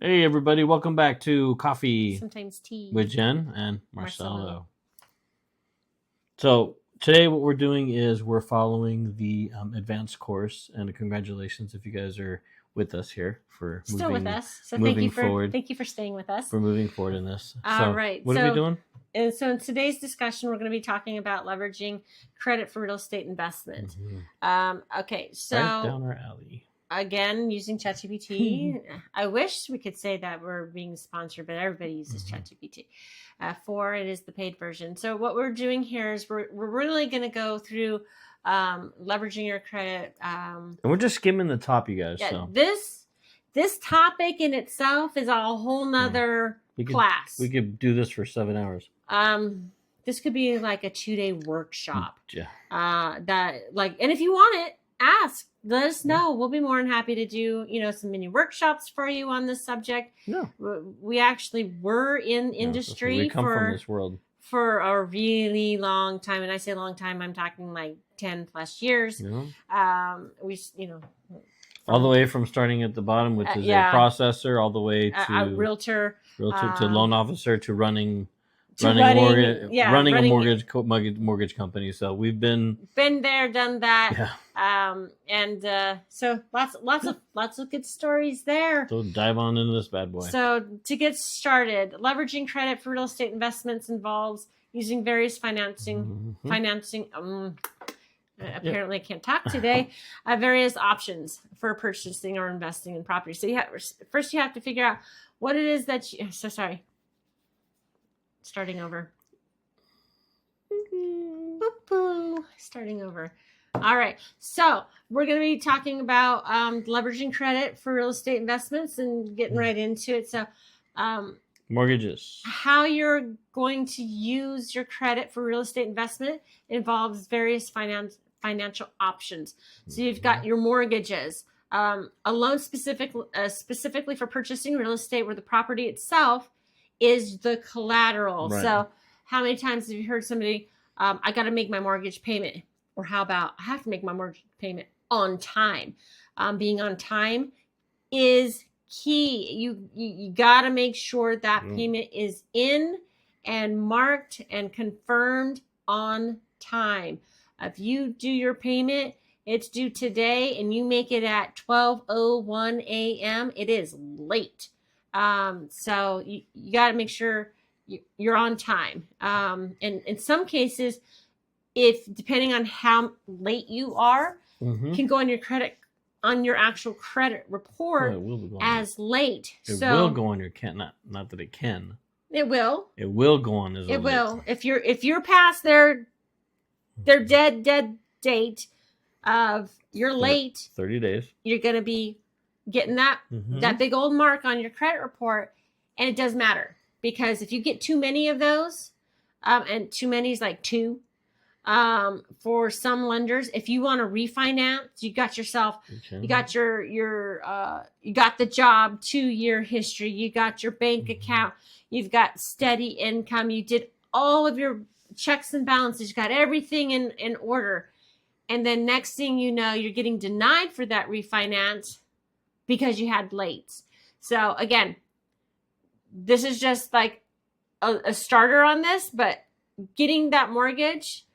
Hey everybody, welcome back to Coffee Sometimes tea. with Jen and Marcelo. So today what we're doing is we're following the advanced course, and congratulations if you guys are with us here for Still with us. So moving forward. Thank you for staying with us. For moving forward in this. All right. What are we doing? And so in today's discussion, we're going to be talking about leveraging credit for real estate investment. Okay, so right down our alley. Again, using ChatGPT. I wish we could say that we're being sponsored, but everybody uses ChatGPT. 4, it is the paid version. So what we're doing here is we're really going to go through leveraging your credit. And we're just skimming the top, you guys. Yeah, so this topic in itself is a whole nother class. We could do this for 7 hours. This could be like a 2-day workshop. Yeah. And if you want it, ask. Let us know. We'll be more than happy to do, some mini workshops for you on this subject. No. We actually were in industry we come from this world for a really long time. And I say long time, I'm talking like 10 plus years. Yeah. All the way from starting at the bottom, which is a processor, all the way to a realtor to loan officer, to running a mortgage company. So we've been there, done that. Yeah. So lots of good stories there. So dive on into this bad boy. So to get started, leveraging credit for real estate investments involves using various financing. Apparently I can't talk today. Various options for purchasing or investing in property. So you have to figure out what it is that you. So sorry. Starting over. Starting over. All right. So we're going to be talking about leveraging credit for real estate investments and getting right into it. So mortgages. How you're going to use your credit for real estate investment involves various financial options. So you've got your mortgages, a loan specifically for purchasing real estate where the property itself is the collateral. Right. So how many times have you heard somebody, I got to make my mortgage payment? Or how about I have to make my mortgage payment on time? Being on time is key. You got to make sure that payment is in and marked and confirmed on time. If you do your payment, it's due today, and you make it at 12:01 a.m., it is late. So you got to make sure you're on time. And in some cases, depending on how late you are, can go on your actual credit report as late. It will go on your not that it can. It will. It will go on as it will. If you're past their dead date of you're late, 30 days, you're going to be getting that big old mark on your credit report. And it does matter, because if you get too many of those, and too many is like 2, for some lenders, if you want to refinance, you got yourself, you got you got the job 2-year history, you got your bank account, you've got steady income, you did all of your checks and balances, you got everything in order. And then next thing you know, you're getting denied for that refinance because you had lates. So again, this is just like a starter on this, but getting that mortgage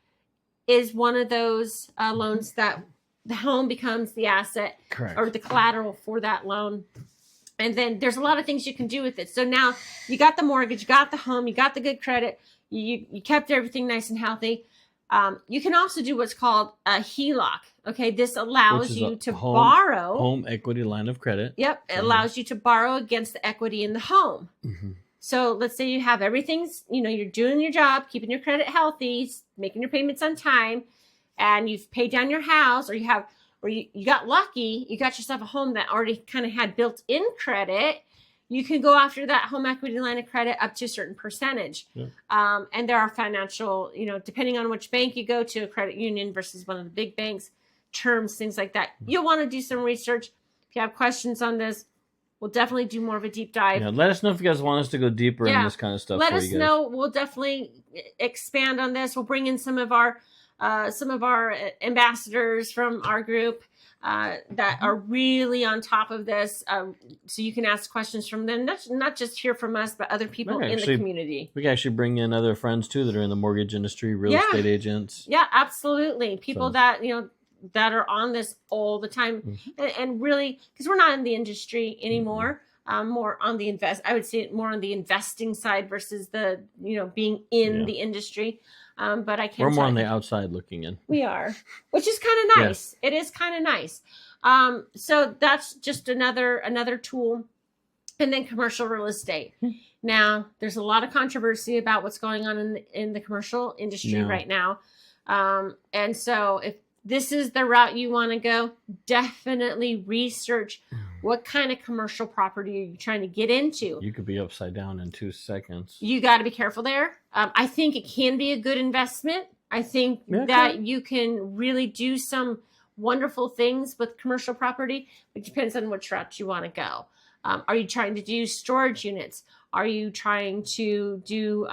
is one of those loans that the home becomes the asset. Correct. Or the collateral for that loan. And then there's a lot of things you can do with it. So now you got the mortgage, you got the home, you got the good credit, you kept everything nice and healthy. You can also do what's called a HELOC. Okay, this allows you to borrow. Home equity line of credit. Yep, it allows you to borrow against the equity in the home. So let's say you have everything's, you're doing your job, keeping your credit healthy, making your payments on time, and you've paid down your house, or you got lucky, you got yourself a home that already kind of had built-in credit. You can go after that home equity line of credit up to a certain percentage. Yeah. And there are financial, depending on which bank you go to, a credit union versus one of the big banks, terms, things like that. You'll want to do some research. If you have questions on this, we'll definitely do more of a deep dive. Yeah, let us know if you guys want us to go deeper in this kind of stuff. Let us know. We'll definitely expand on this. We'll bring in some of our ambassadors from our group that are really on top of this. So you can ask questions from them, not just hear from us, but other people in the community. We can actually bring in other friends too that are in the mortgage industry, real estate agents. Yeah, absolutely. People that, that are on this all the time, and really, because we're not in the industry anymore. More on the I would say more on the investing side versus the, being in the industry. But I can't. We're more on the outside looking in. We are, which is kind of nice. It is kind of nice. So that's just another tool. And then commercial real estate. Now, there's a lot of controversy about what's going on in the commercial industry right now. And so if this is the route you want to go, definitely research what kind of commercial property are you trying to get into. You could be upside down in 2 seconds. You got to be careful there. I think it can be a good investment. I think that you can really do some wonderful things with commercial property. It depends on which route you want to go. Are you trying to do storage units? Are you trying to do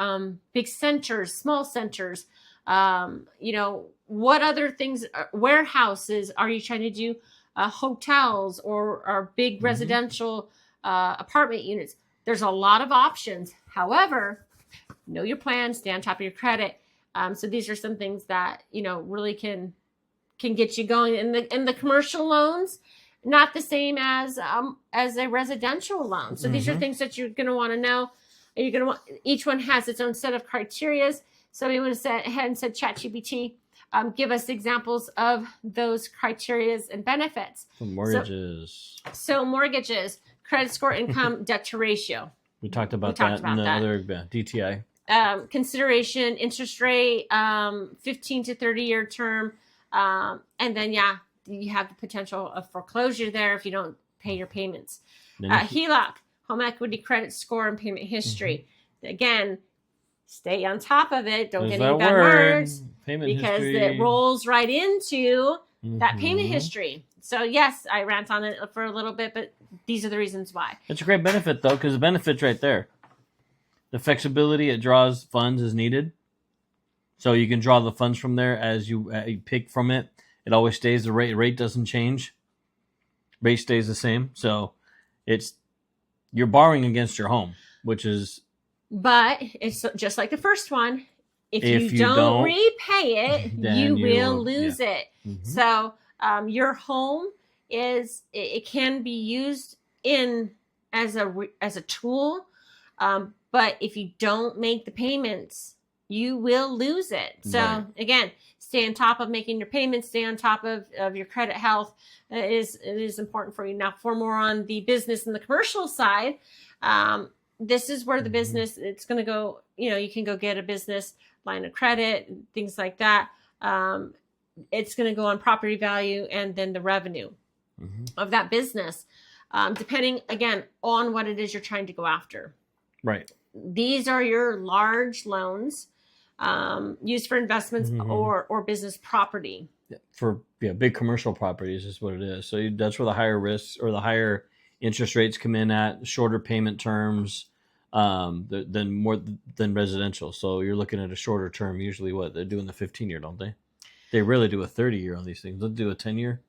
big centers, small centers? What other things, warehouses? Are you trying to do hotels or big residential apartment units? There's a lot of options. However, know your plan, stay on top of your credit. So these are some things that, really can get you going. And the commercial loans, not the same as a residential loan. So these are things that you're going to want to know. And you're going to want, each one has its own set of criterias. So we went ahead and said, ChatGPT, give us examples of those criterias and benefits. Mortgages. So mortgages, credit score, income, debt to ratio. We talked about that in the other DTI. Consideration, interest rate, 15 to 30-year term. And then, you have the potential of foreclosure there if you don't pay your payments. HELOC, home equity credit score and payment history. Again, stay on top of it. Don't get any bad words because it rolls right into that payment history. So yes, I rant on it for a little bit, but these are the reasons why. It's a great benefit though, because the benefit's right there. The flexibility it draws funds as needed. So you can draw the funds from there as you pick from it. It always stays the rate. Rate doesn't change. Rate stays the same. So you're borrowing against your home, which is. But it's just like the first one. If you don't repay it, you will lose it. So your home it can be used as a tool, but if you don't make the payments, you will lose it. So again, stay on top of making your payments. Stay on top of your credit health. It is important for you. Now, for more on the business and the commercial side. This is where the business, it's going to go, you can go get a business line of credit, things like that. It's going to go on property value and then the revenue of that business, depending, again, on what it is you're trying to go after. Right. These are your large loans used for investments or business property. For big commercial properties is what it is. So that's where the higher risks or the higher interest rates come in at, shorter payment terms than residential. So you're looking at a shorter term. Usually, what they're doing the 15-year, don't they? They really do a 30-year on these things. They'll do a 10-year.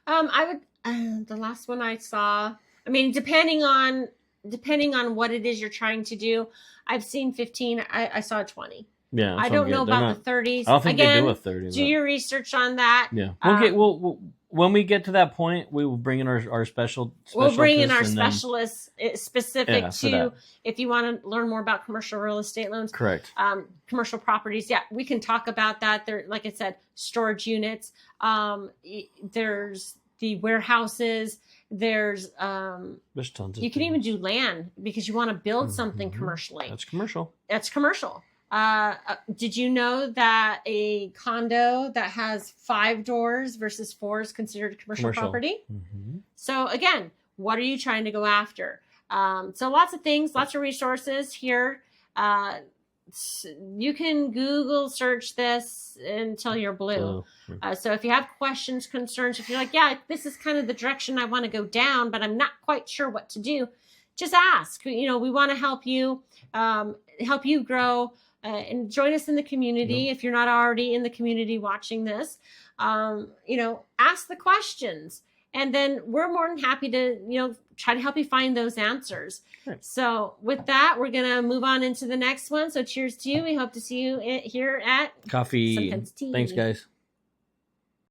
I would. The last one I saw. I mean, depending on what it is you're trying to do, I've seen 15. I saw a 20. Yeah, I don't know about the 30s. I don't think they do a 30. Do your research on that. Yeah, we'll when we get to that point, we will bring in our specialists. We'll bring in our specialists specific to if you want to learn more about commercial real estate loans. Correct. Commercial properties. Yeah, we can talk about that. There, like I said, storage units. There's the warehouses. There's tons of you can even do land because you want to build something commercially. That's commercial. That's commercial. Did you know that a condo that has 5 doors versus 4 is considered commercial property? So again, what are you trying to go after? So lots of things, lots of resources here. You can Google search this until you're blue. So if you have questions, concerns, if you're like, yeah, this is kind of the direction I want to go down, but I'm not quite sure what to do, just ask. We want to help you grow. And join us in the community if you're not already in the community watching this. Ask the questions. And then we're more than happy to, try to help you find those answers. Right. So with that, we're going to move on into the next one. So cheers to you. We hope to see you here at Coffee. Sometimes Tea. Thanks, guys.